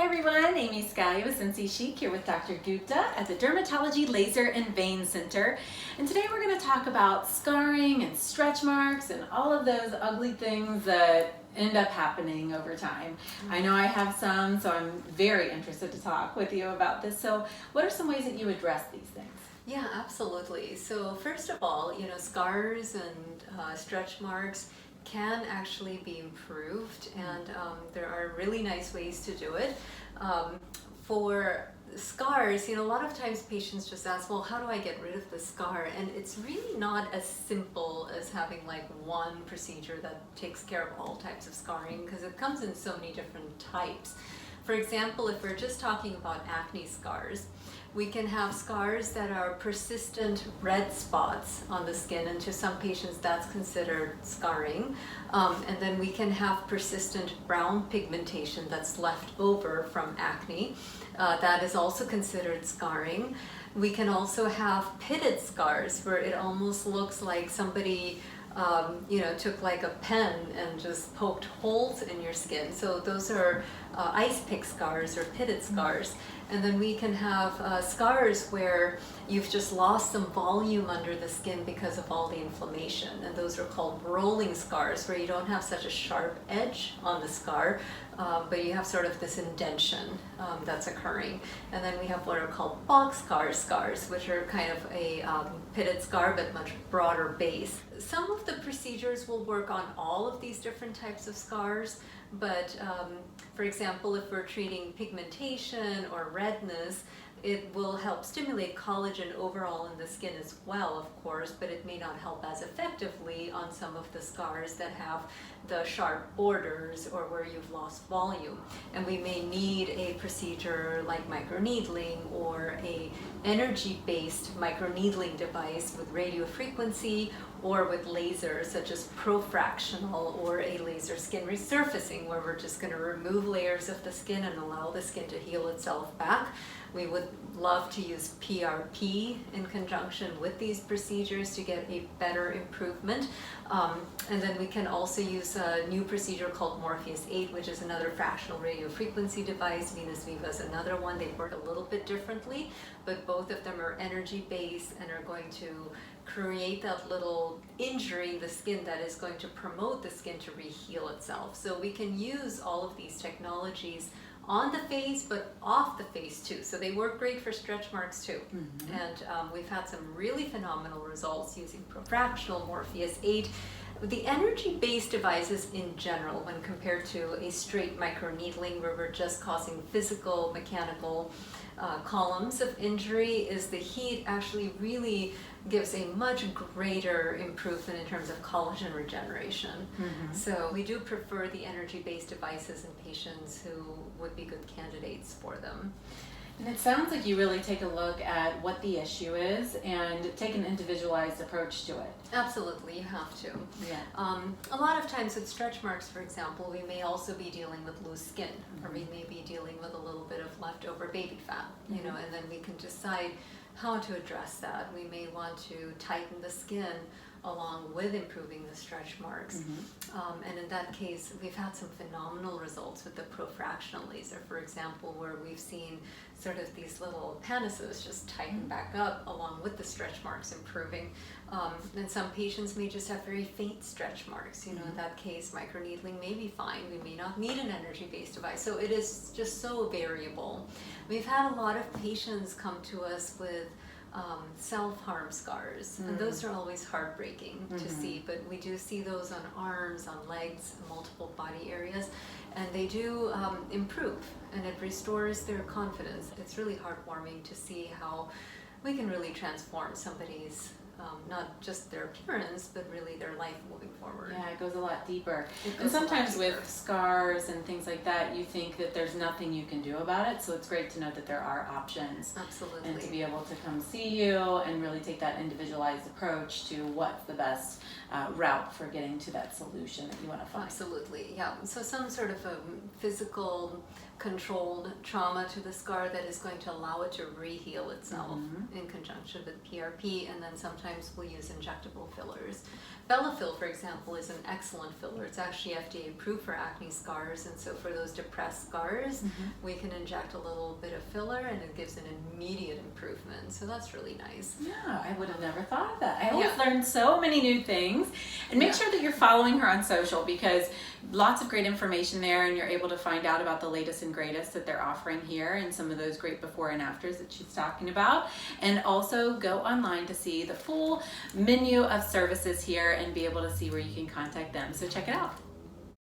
everyone, Amy Scalia with Cincy Chic here with Dr. Gupta at the Dermatology Laser and Vein Center. And today we're going to talk about scarring and stretch marks and all of those ugly things that end up happening over time. I know I have some, so I'm very interested to talk with you about this. So what are some ways that you address these things? Yeah, absolutely. So first of all, scars and stretch marks can actually be improved, and there are really nice ways to do it. For scars, a lot of times patients just ask, well, how do I get rid of the scar? And it's really not as simple as having like one procedure that takes care of all types of scarring, because it comes in so many different types. For example, if we're just talking about acne scars, we can have scars that are persistent red spots on the skin, and to some patients that's considered scarring. And then we can have persistent brown pigmentation that's left over from acne. That is also considered scarring. We can also have pitted scars where it almost looks like somebody took like a pen and just poked holes in your skin. So those are ice pick scars or pitted scars. And then we can have scars where you've just lost some volume under the skin because of all the inflammation. And those are called rolling scars, where you don't have such a sharp edge on the scar, but you have sort of this indentation that's occurring. And then we have what are called boxcar scars, which are kind of a pitted scar but much broader base. Some of the procedures will work on all of these different types of scars, but for example, if we're treating pigmentation or redness, it will help stimulate collagen overall in the skin as well, of course, but it may not help as effectively on some of the scars that have the sharp borders or where you've lost volume. And we may need a procedure like microneedling or a energy-based microneedling device with radiofrequency or with lasers such as profractional or a laser skin resurfacing, where we're just going to remove layers of the skin and allow the skin to heal itself back. We would love to use PRP in conjunction with these procedures to get a better improvement. And then we can also use a new procedure called Morpheus 8, which is another fractional radiofrequency device. Venus Viva is another one. They work a little bit differently, but both of them are energy-based and are going to create that little injury in the skin that is going to promote the skin to re-heal itself. So we can use all of these technologies on the face, but off the face too. So they work great for stretch marks too. And we've had some really phenomenal results using profractional, Morpheus 8. The energy-based devices in general, when compared to a straight microneedling where we're just causing physical, mechanical columns of injury, is the heat actually really gives a much greater improvement in terms of collagen regeneration. So we do prefer the energy-based devices in patients who would be good candidates for them. And it sounds like you really take a look at what the issue is and take an individualized approach to it. Absolutely, you have to. Yeah. A lot of times with stretch marks, for example, we may also be dealing with loose skin, or we may be dealing with a little bit of leftover baby fat, and then we can decide how to address that. We may want to tighten the skin along with improving the stretch marks. And in that case, we've had some phenomenal results with the profractional laser, for example, where we've seen sort of these little penises just tighten back up along with the stretch marks improving. And some patients may just have very faint stretch marks. In that case, microneedling may be fine. We may not need an energy-based device. So it is just so variable. We've had a lot of patients come to us with self-harm scars, and those are always heartbreaking to see, but we do see those on arms, on legs, multiple body areas, and they do improve, and it restores their confidence. It's really heartwarming to see how we can really transform somebody's not just their appearance, but really their life moving forward. Yeah, it goes a lot deeper. And sometimes with scars and things like that, you think that there's nothing you can do about it, so it's great to know that there are options. Absolutely. And to be able to come see you and really take that individualized approach to what's the best route for getting to that solution that you want to find. Absolutely, yeah. So some sort of a physical controlled trauma to the scar that is going to allow it to re-heal itself in conjunction with PRP, and then sometimes we'll use injectable fillers. Bellafill, for example, is an excellent filler. It's actually FDA approved for acne scars, and so for those depressed scars, we can inject a little bit of filler and it gives an immediate improvement. So that's really nice. Yeah, I would have never thought of that. I always learn so many new things. And make sure that you're following her on social, because lots of great information there, and you're able to find out about the latest and greatest that they're offering here and some of those great before and afters that she's talking about. And also go online to see the full menu of services here and be able to see where you can contact them. So check it out.